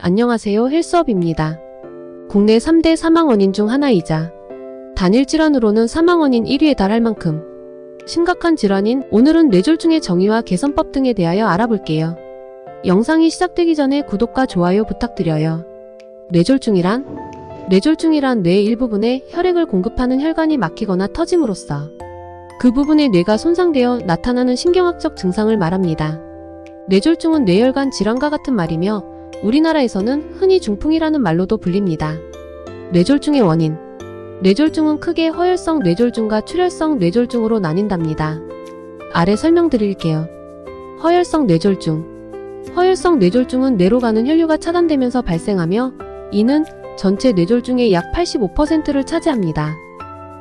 안녕하세요. 헬스업입니다. 국내 3대 사망원인 중 하나이자 단일 질환으로는 사망원인 1위에 달할 만큼 심각한 질환인 오늘은 뇌졸중의 정의와 개선법 등에 대하여 알아볼게요. 영상이 시작되기 전에 구독과 좋아요 부탁드려요. 뇌졸중이란 뇌의 일부분에 혈액을 공급하는 혈관이 막히거나 터짐으로써 그 부분의 뇌가 손상되어 나타나는 신경학적 증상을 말합니다. 뇌졸중은 뇌혈관 질환과 같은 말이며 우리나라에서는 흔히 중풍이라는 말로도 불립니다. 뇌졸중의 원인 뇌졸중은 크게 허혈성 뇌졸중과 출혈성 뇌졸중으로 나뉜답니다. 아래 설명드릴게요. 허혈성 뇌졸중은 뇌로 가는 혈류가 차단되면서 발생하며 이는 전체 뇌졸중의 약 85%를 차지합니다.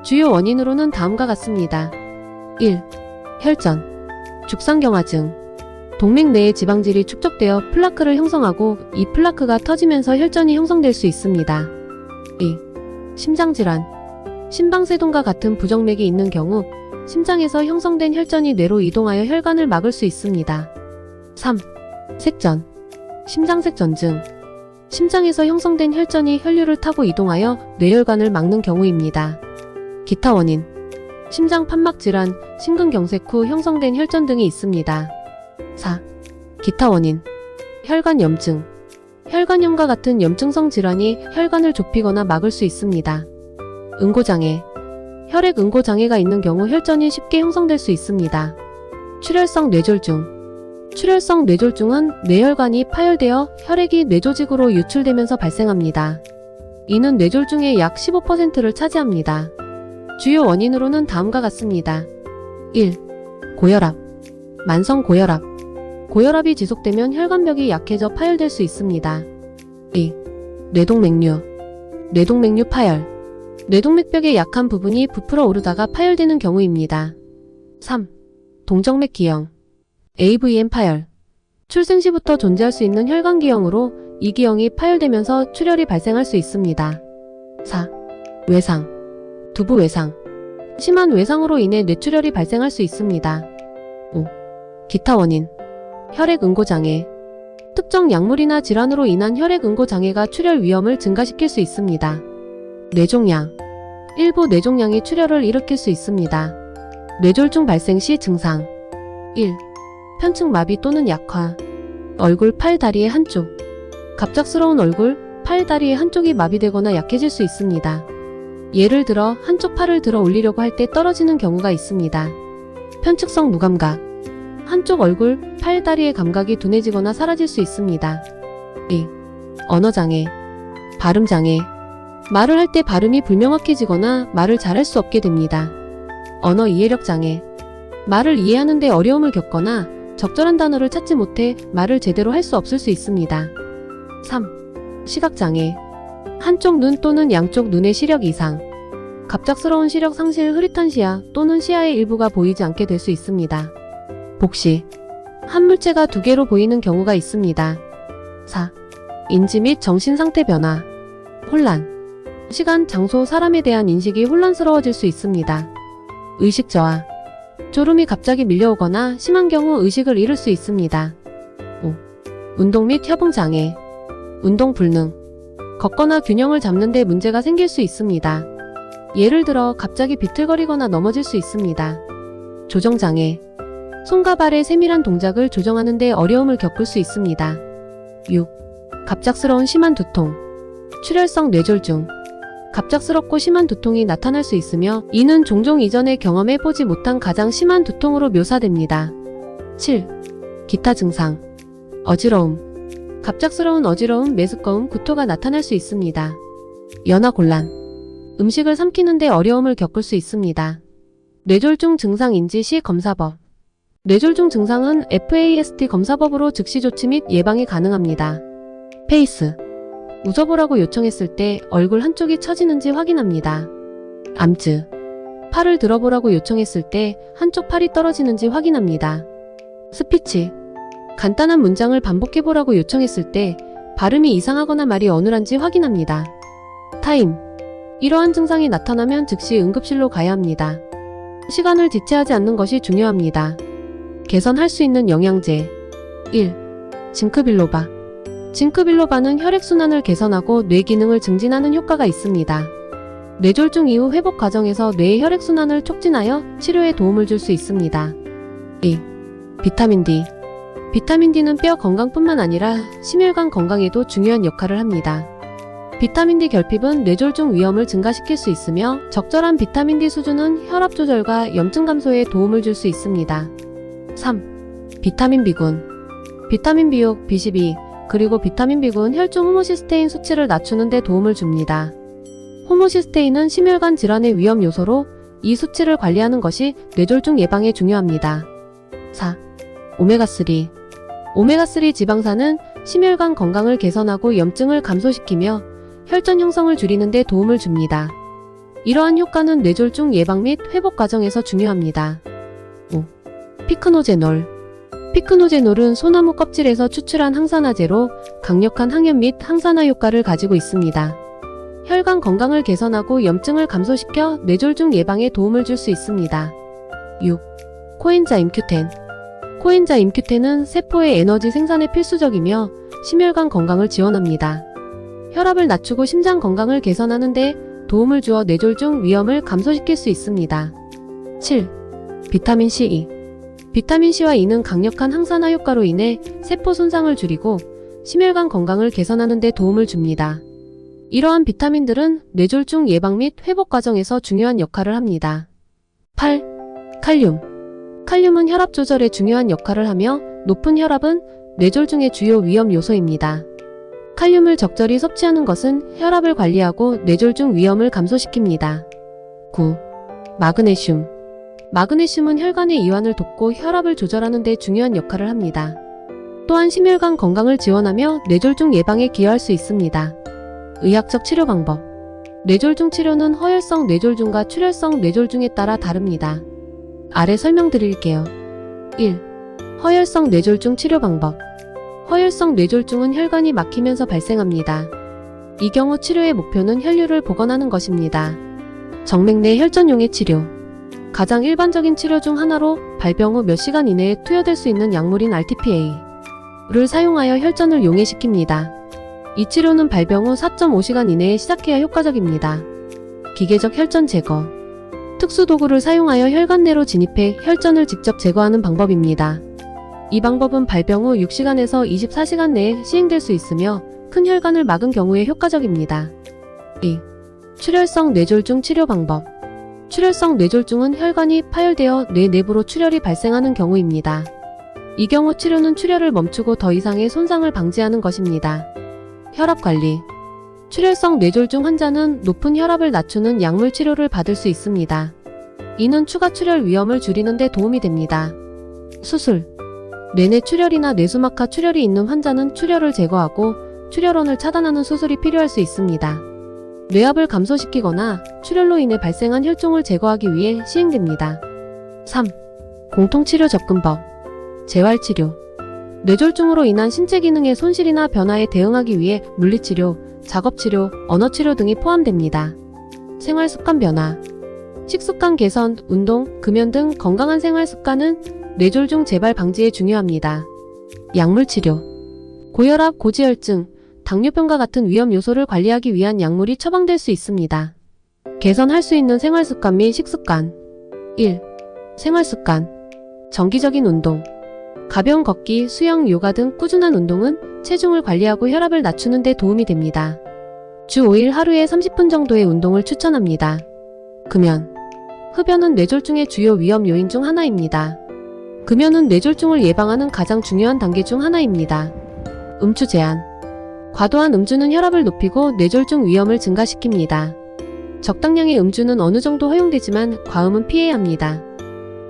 주요 원인으로는 다음과 같습니다. 1. 혈전, 죽상경화증. 동맥 내의 지방질이 축적되어 플라크를 형성하고 이 플라크가 터지면서 혈전이 형성될 수 있습니다. 2. 심장질환. 심방세동과 같은 부정맥이 있는 경우 심장에서 형성된 혈전이 뇌로 이동하여 혈관을 막을 수 있습니다. 3. 색전. 심장색전증. 심장에서 형성된 혈전이 혈류를 타고 이동하여 뇌혈관을 막는 경우입니다. 기타 원인. 심장 판막 질환, 심근경색 후 형성된 혈전 등이 있습니다. 4. 기타 원인. 혈관염증. 혈관염과 같은 염증성 질환이 혈관을 좁히거나 막을 수 있습니다. 응고장애. 혈액 응고장애가 있는 경우 혈전이 쉽게 형성될 수 있습니다. 출혈성 뇌졸중은 뇌혈관이 파열되어 혈액이 뇌조직으로 유출되면서 발생합니다. 이는 뇌졸중의 약 15%를 차지합니다. 주요 원인으로는 다음과 같습니다. 1. 고혈압. 만성 고혈압. 고혈압이 지속되면 혈관벽이 약해져 파열될 수 있습니다. 2. 뇌동맥류 파열. 뇌동맥벽의 약한 부분이 부풀어 오르다가 파열되는 경우입니다. 3. 동정맥 기형. AVM 파열. 출생 시부터 존재할 수 있는 혈관 기형으로 이 기형이 파열되면서 출혈이 발생할 수 있습니다. 4. 외상. 두부 외상. 심한 외상으로 인해 뇌출혈이 발생할 수 있습니다. 5. 기타 원인. 혈액 응고장애. 특정 약물이나 질환으로 인한 혈액 응고장애가 출혈 위험을 증가시킬 수 있습니다. 뇌종양. 일부 뇌종양이 출혈을 일으킬 수 있습니다. 뇌졸중 발생 시 증상. 1. 편측 마비 또는 약화. 얼굴, 팔, 다리의 한쪽. 갑작스러운 얼굴, 팔, 다리의 한쪽이 마비되거나 약해질 수 있습니다. 예를 들어 한쪽 팔을 들어 올리려고 할 때 떨어지는 경우가 있습니다. 편측성 무감각. 한쪽 얼굴, 팔, 다리의 감각이 둔해지거나 사라질 수 있습니다. 2. 언어장애. 발음장애. 말을 할 때 발음이 불명확해지거나 말을 잘할 수 없게 됩니다. 언어 이해력 장애. 말을 이해하는 데 어려움을 겪거나 적절한 단어를 찾지 못해 말을 제대로 할 수 없을 수 있습니다. 3. 시각장애. 한쪽 눈 또는 양쪽 눈의 시력 이상. 갑작스러운 시력 상실, 흐릿한 시야 또는 시야의 일부가 보이지 않게 될 수 있습니다. 복시. 한 물체가 두 개로 보이는 경우가 있습니다. 4. 인지 및 정신상태 변화. 혼란. 시간, 장소, 사람에 대한 인식이 혼란스러워질 수 있습니다. 의식 저하. 졸음이 갑자기 밀려오거나 심한 경우 의식을 잃을 수 있습니다. 5. 운동 및 협응 장애. 운동 불능. 걷거나 균형을 잡는 데 문제가 생길 수 있습니다. 예를 들어 갑자기 비틀거리거나 넘어질 수 있습니다. 조정 장애. 손과 발의 세밀한 동작을 조정하는 데 어려움을 겪을 수 있습니다. 6. 갑작스러운 심한 두통. 출혈성 뇌졸중. 갑작스럽고 심한 두통이 나타날 수 있으며 이는 종종 이전에 경험해보지 못한 가장 심한 두통으로 묘사됩니다. 7. 기타 증상. 어지러움. 갑작스러운 어지러움, 메스꺼움, 구토가 나타날 수 있습니다. 연화곤란. 음식을 삼키는 데 어려움을 겪을 수 있습니다. 뇌졸중 증상 인지 시 검사법. 뇌졸중 증상은 FAST 검사법으로 즉시 조치 및 예방이 가능합니다. 페이스. 웃어보라고 요청했을 때 얼굴 한쪽이 처지는지 확인합니다. 암즈. 팔을 들어보라고 요청했을 때 한쪽 팔이 떨어지는지 확인합니다. 스피치. 간단한 문장을 반복해보라고 요청했을 때 발음이 이상하거나 말이 어눌한지 확인합니다. 타임. 이러한 증상이 나타나면 즉시 응급실로 가야 합니다. 시간을 지체하지 않는 것이 중요합니다. 개선할 수 있는 영양제. 1. 징크빌로바. 징크 빌로바는 혈액순환을 개선하고 뇌 기능을 증진하는 효과가 있습니다. 뇌졸중 이후 회복 과정에서 뇌의 혈액순환을 촉진하여 치료에 도움을 줄 수 있습니다. 2. 비타민 D. 비타민 D는 뼈 건강뿐만 아니라 심혈관 건강에도 중요한 역할을 합니다. 비타민 D 결핍은 뇌졸중 위험을 증가시킬 수 있으며 적절한 비타민 D 수준은 혈압 조절과 염증 감소에 도움을 줄 수 있습니다. 3. 비타민 B군. 비타민 B6, B12, 그리고 비타민 B군 혈중 호모시스테인 수치를 낮추는 데 도움을 줍니다. 호모시스테인은 심혈관 질환의 위험 요소로 이 수치를 관리하는 것이 뇌졸중 예방에 중요합니다. 4. 오메가3. 오메가3 지방산은 심혈관 건강을 개선하고 염증을 감소시키며 혈전 형성을 줄이는 데 도움을 줍니다. 이러한 효과는 뇌졸중 예방 및 회복 과정에서 중요합니다. 5. 피크노제놀. 피크노제놀은 소나무 껍질에서 추출한 항산화제로 강력한 항염 및 항산화 효과를 가지고 있습니다. 혈관 건강을 개선하고 염증을 감소시켜 뇌졸중 예방에 도움을 줄 수 있습니다. 6. 코엔자임 Q10. 코엔자임 Q10은 세포의 에너지 생산에 필수적이며 심혈관 건강을 지원합니다. 혈압을 낮추고 심장 건강을 개선하는 데 도움을 주어 뇌졸중 위험을 감소시킬 수 있습니다. 7. 비타민 C. 비타민 C와 E는 강력한 항산화 효과로 인해 세포 손상을 줄이고 심혈관 건강을 개선하는 데 도움을 줍니다. 이러한 비타민들은 뇌졸중 예방 및 회복 과정에서 중요한 역할을 합니다. 8. 칼륨. 칼륨은 혈압 조절에 중요한 역할을 하며 높은 혈압은 뇌졸중의 주요 위험 요소입니다. 칼륨을 적절히 섭취하는 것은 혈압을 관리하고 뇌졸중 위험을 감소시킵니다. 9. 마그네슘. 마그네슘은 혈관의 이완을 돕고 혈압을 조절하는 데 중요한 역할을 합니다. 또한 심혈관 건강을 지원하며 뇌졸중 예방에 기여할 수 있습니다. 의학적 치료 방법. 뇌졸중 치료는 허혈성 뇌졸중과 출혈성 뇌졸중에 따라 다릅니다. 아래 설명드릴게요. 1. 허혈성 뇌졸중 치료 방법. 허혈성 뇌졸중은 혈관이 막히면서 발생합니다. 이 경우 치료의 목표는 혈류를 복원하는 것입니다. 정맥 내 혈전용의 치료. 가장 일반적인 치료 중 하나로 발병 후 몇 시간 이내에 투여될 수 있는 약물인 RTPA를 사용하여 혈전을 용해시킵니다. 이 치료는 발병 후 4.5시간 이내에 시작해야 효과적입니다. 기계적 혈전 제거. 특수 도구를 사용하여 혈관 내로 진입해 혈전을 직접 제거하는 방법입니다. 이 방법은 발병 후 6시간에서 24시간 내에 시행될 수 있으며 큰 혈관을 막은 경우에 효과적입니다. 2. 출혈성 뇌졸중 치료 방법. 출혈성 뇌졸중은 혈관이 파열되어 뇌 내부로 출혈이 발생하는 경우입니다. 이 경우 치료는 출혈을 멈추고 더 이상의 손상을 방지하는 것입니다. 혈압 관리. 출혈성 뇌졸중 환자는 높은 혈압을 낮추는 약물 치료를 받을 수 있습니다. 이는 추가 출혈 위험을 줄이는 데 도움이 됩니다. 수술. 뇌내 출혈이나 뇌수막하 출혈이 있는 환자는 출혈을 제거하고 출혈원을 차단하는 수술이 필요할 수 있습니다. 뇌압을 감소시키거나 출혈로 인해 발생한 혈종을 제거하기 위해 시행됩니다. 3. 공통치료 접근법. 재활치료. 뇌졸중으로 인한 신체 기능의 손실이나 변화에 대응하기 위해 물리치료, 작업치료, 언어치료 등이 포함됩니다. 생활습관 변화. 식습관 개선, 운동, 금연 등 건강한 생활습관은 뇌졸중 재발 방지에 중요합니다. 약물치료. 고혈압, 고지혈증, 당뇨병과 같은 위험 요소를 관리하기 위한 약물이 처방될 수 있습니다. 개선할 수 있는 생활습관 및 식습관. 1. 생활습관. 정기적인 운동. 가벼운 걷기, 수영, 요가 등 꾸준한 운동은 체중을 관리하고 혈압을 낮추는 데 도움이 됩니다. 주 5일 하루에 30분 정도의 운동을 추천합니다. 금연. 흡연은 뇌졸중의 주요 위험 요인 중 하나입니다. 금연은 뇌졸중을 예방하는 가장 중요한 단계 중 하나입니다. 음주 제한. 과도한 음주는 혈압을 높이고 뇌졸중 위험을 증가시킵니다. 적당량의 음주는 어느 정도 허용되지만 과음은 피해야 합니다.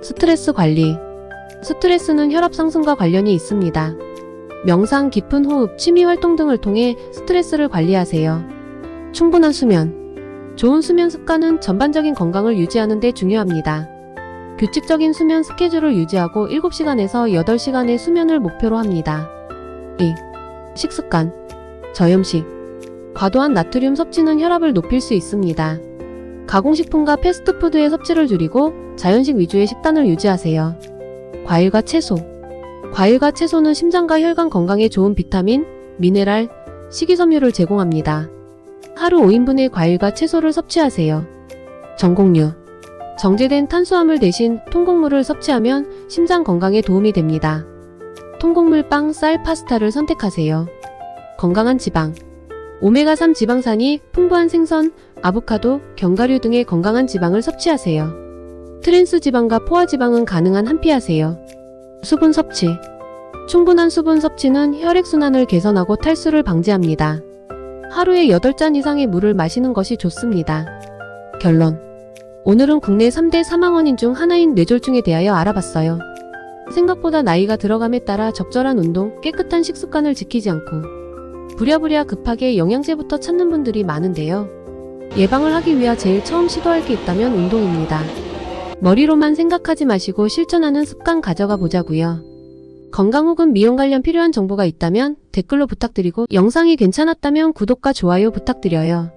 스트레스 관리. 스트레스는 혈압 상승과 관련이 있습니다. 명상, 깊은 호흡, 취미 활동 등을 통해 스트레스를 관리하세요. 충분한 수면. 좋은 수면 습관은 전반적인 건강을 유지하는 데 중요합니다. 규칙적인 수면 스케줄을 유지하고 7시간에서 8시간의 수면을 목표로 합니다. 2. 식습관. 저염식. 과도한 나트륨 섭취는 혈압을 높일 수 있습니다. 가공식품과 패스트푸드의 섭취를 줄이고 자연식 위주의 식단을 유지하세요. 과일과 채소. 과일과 채소는 심장과 혈관 건강에 좋은 비타민, 미네랄, 식이섬유를 제공합니다. 하루 5인분의 과일과 채소를 섭취하세요. 전곡류. 정제된 탄수화물 대신 통곡물을 섭취하면 심장 건강에 도움이 됩니다. 통곡물 빵, 쌀, 파스타를 선택하세요. 건강한 지방. 오메가3 지방산이 풍부한 생선, 아보카도, 견과류 등의 건강한 지방을 섭취하세요. 트랜스 지방과 포화 지방은 가능한 한 피하세요. 수분 섭취. 충분한 수분 섭취는 혈액순환을 개선하고 탈수를 방지합니다. 하루에 8잔 이상의 물을 마시는 것이 좋습니다. 결론. 오늘은 국내 3대 사망원인 중 하나인 뇌졸중에 대하여 알아봤어요. 생각보다 나이가 들어감에 따라 적절한 운동, 깨끗한 식습관을 지키지 않고 부랴부랴 급하게 영양제부터 찾는 분들이 많은데요. 예방을 하기 위해 제일 처음 시도할 게 있다면 운동입니다. 머리로만 생각하지 마시고 실천하는 습관 가져가 보자고요. 건강 혹은 미용 관련 필요한 정보가 있다면 댓글로 부탁드리고 영상이 괜찮았다면 구독과 좋아요 부탁드려요.